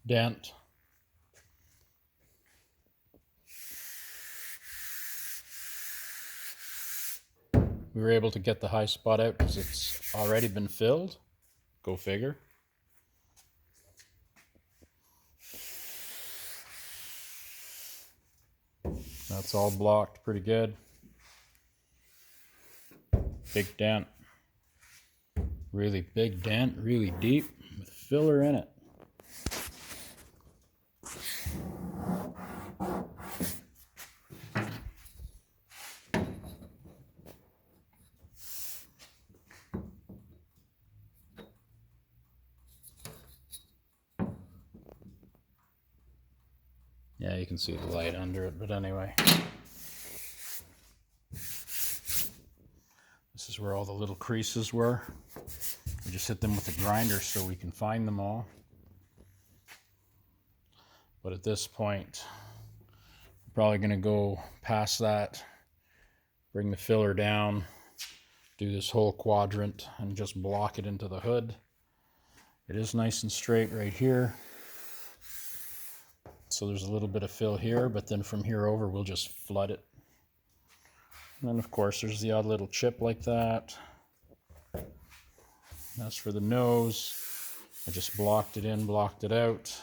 dent. We were able to get the high spot out because it's already been filled. Go figure. That's all blocked pretty good. Big dent. Really big dent, really deep, with filler in it. Yeah, you can see the light under it, but anyway. This is where all the little creases were. We just hit them with a grinder so we can find them all. But at this point, I'm probably going to go past that, bring the filler down, do this whole quadrant, and just block it into the hood. It is nice and straight right here. So there's a little bit of fill here, but then from here over, we'll just flood it. And then, of course, there's the odd little chip like that. That's for the nose. I just blocked it in, blocked it out.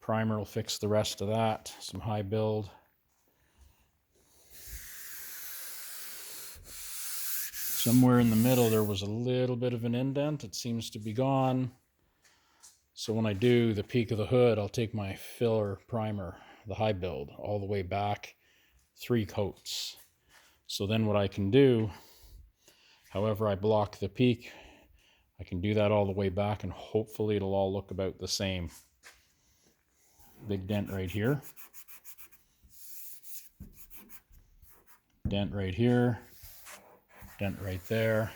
Primer will fix the rest of that. Some high build. Somewhere in the middle, there was a little bit of an indent. It seems to be gone. So when I do the peak of the hood, I'll take my filler primer, the high build, all the way back, 3 coats. So then what I can do, however I block the peak, I can do that all the way back and hopefully it'll all look about the same. Big dent right here. Dent right here. Dent right there.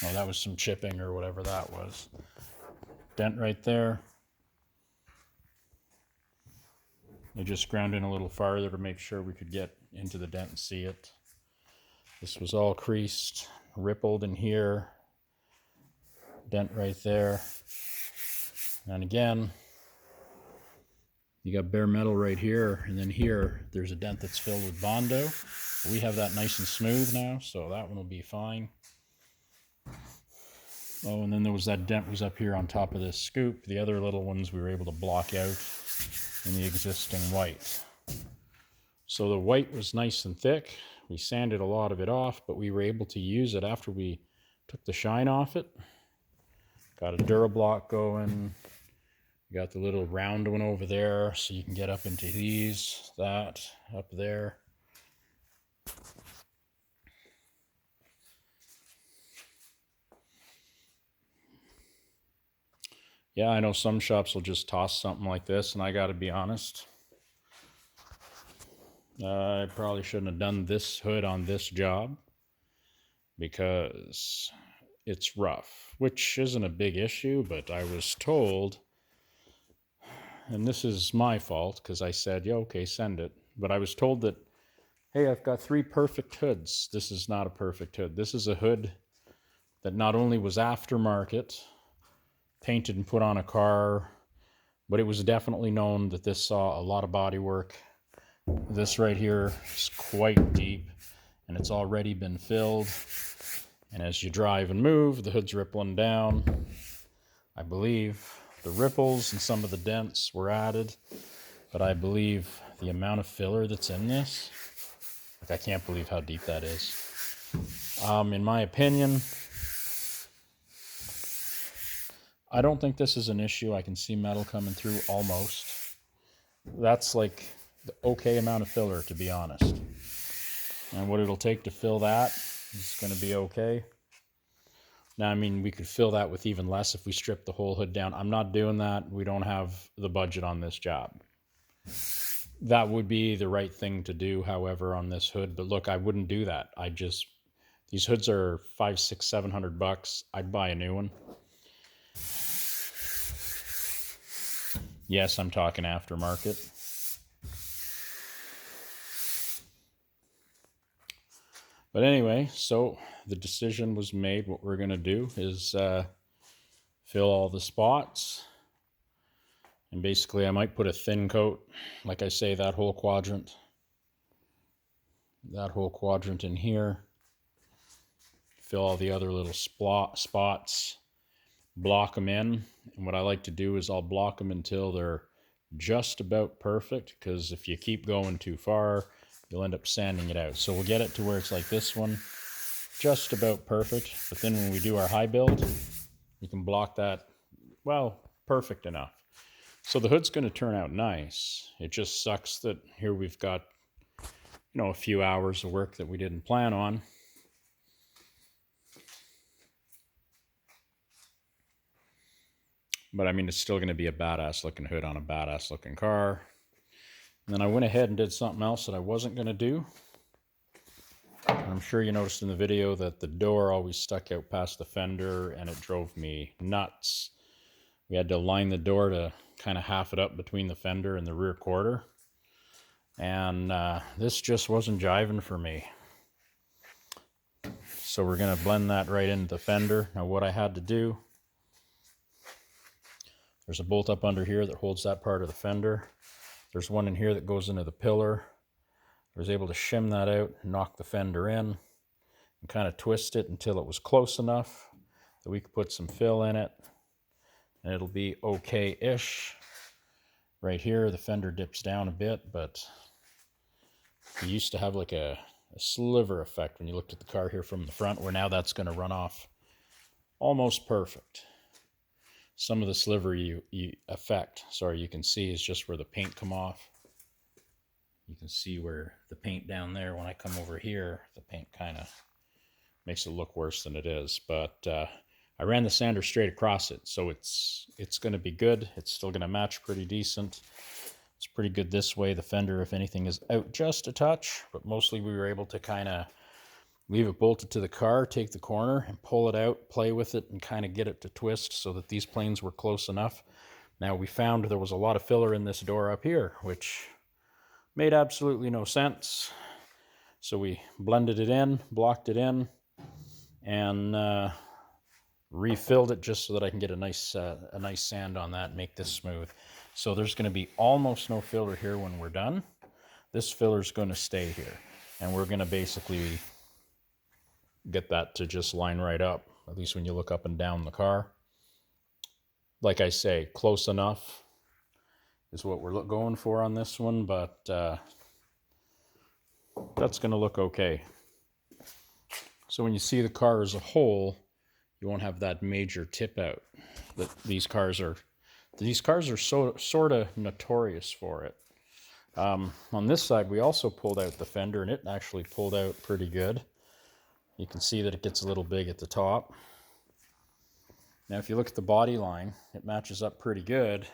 Oh, that was some chipping or whatever that was. Dent right there. I just ground in a little farther to make sure we could get into the dent and see it. This was all creased, rippled in here. Dent right there. And again, you got bare metal right here, and then here there's a dent that's filled with Bondo. We have that nice and smooth now, so that one will be fine. Oh, and then there was that dent was up here on top of this scoop. The other little ones we were able to block out in the existing white. So the white was nice and thick. We sanded a lot of it off, but we were able to use it after we took the shine off it. Got a Durablock going. Got the little round one over there, so you can get up into these, that, up there. Yeah, I know some shops will just toss something like this, and I gotta be honest. I probably shouldn't have done this hood on this job because it's rough, which isn't a big issue, but I was told, and this is my fault because I said, yeah, okay, send it. But I was told that, hey, I've got 3 perfect hoods. This is not a perfect hood. This is a hood that not only was aftermarket, painted and put on a car, but it was definitely known that this saw a lot of body work. This right here is quite deep, and it's already been filled. And as you drive and move, the hood's rippling down. I believe the ripples and some of the dents were added, but I believe the amount of filler that's in this, like, I can't believe how deep that is. In my opinion, I don't think this is an issue. I can see metal coming through almost. That's like the okay amount of filler, to be honest. And what it'll take to fill that is going to be okay. Now, I mean, we could fill that with even less if we strip the whole hood down. I'm not doing that. We don't have the budget on this job. That would be the right thing to do, however, on this hood. But look, I wouldn't do that. These hoods are $500, $600, $700. I'd buy a new one. Yes, I'm talking aftermarket. But anyway, so the decision was made. What we're going to do is fill all the spots. And basically I might put a thin coat, like I say, that whole quadrant in here. Fill all the other little spots, block them in. And what I like to do is I'll block them until they're just about perfect, because if you keep going too far, you'll end up sanding it out. So we'll get it to where it's like this one, just about perfect. But then when we do our high build, you can block that, well, perfect enough. So the hood's going to turn out nice. It just sucks that here we've got, a few hours of work that we didn't plan on. But I mean, it's still going to be a badass looking hood on a badass looking car. And then I went ahead and did something else that I wasn't going to do. I'm sure you noticed in the video that the door always stuck out past the fender, and it drove me nuts. We had to line the door to kind of half it up between the fender and the rear quarter. And this just wasn't jiving for me. So we're going to blend that right into the fender. Now what I had to do, there's a bolt up under here that holds that part of the fender. There's one in here that goes into the pillar. I was able to shim that out, knock the fender in, and kind of twist it until it was close enough that we could put some fill in it. And it'll be okay-ish. Right here, the fender dips down a bit, but you used to have like a sliver effect when you looked at the car here from the front, where now that's going to run off almost perfect. Some of the sliver you can see is just where the paint come off. You can see where the paint down there, when I come over here, the paint kind of makes it look worse than it is. But I ran the sander straight across it, so it's going to be good. It's still going to match pretty decent. It's pretty good this way. The fender, if anything, is out just a touch, but mostly we were able to kind of leave it bolted to the car, take the corner and pull it out, play with it, and kind of get it to twist so that these planes were close enough. Now we found there was a lot of filler in this door up here, which made absolutely no sense. So we blended it in, blocked it in, and refilled it just so that I can get a nice sand on that and make this smooth. So there's going to be almost no filler here when we're done. This filler is going to stay here, and we're going to basically get that to just line right up, at least when you look up and down the car. Like I say, close enough is what we're going for on this one, but that's going to look okay. So when you see the car as a whole, you won't have that major tip out that these cars are sort of notorious for it. On this side, we also pulled out the fender, and it actually pulled out pretty good. You can see that it gets a little big at the top. Now, if you look at the body line, it matches up pretty good.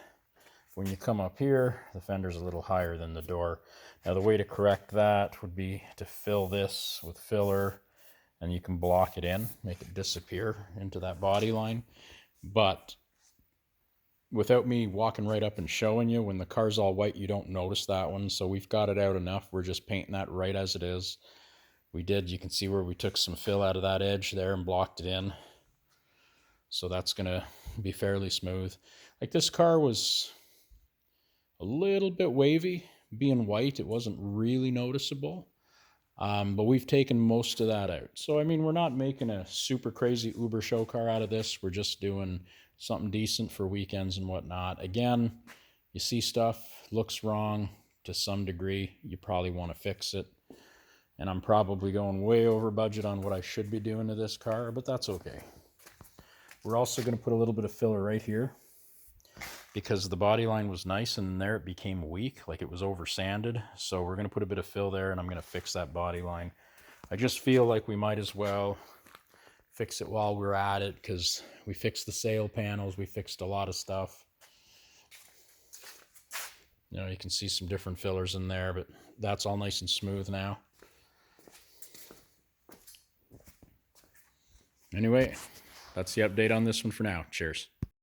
When you come up here, the fender's a little higher than the door. Now, the way to correct that would be to fill this with filler, and you can block it in, make it disappear into that body line. But without me walking right up and showing you, when the car's all white, you don't notice that one. So we've got it out enough. We're just painting that right as it is. You can see where we took some fill out of that edge there and blocked it in. So that's going to be fairly smooth. Like, this car was a little bit wavy. Being white, it wasn't really noticeable. But we've taken most of that out. So, I mean, we're not making a super crazy Uber show car out of this. We're just doing something decent for weekends and whatnot. Again, you see stuff looks wrong to some degree. You probably want to fix it. And I'm probably going way over budget on what I should be doing to this car, but that's okay. We're also going to put a little bit of filler right here, because the body line was nice and there it became weak, like it was over sanded. So we're going to put a bit of fill there, and I'm going to fix that body line. I just feel like we might as well fix it while we're at it, because we fixed the sail panels, we fixed a lot of stuff. You can see some different fillers in there, but that's all nice and smooth now. Anyway, that's the update on this one for now. Cheers.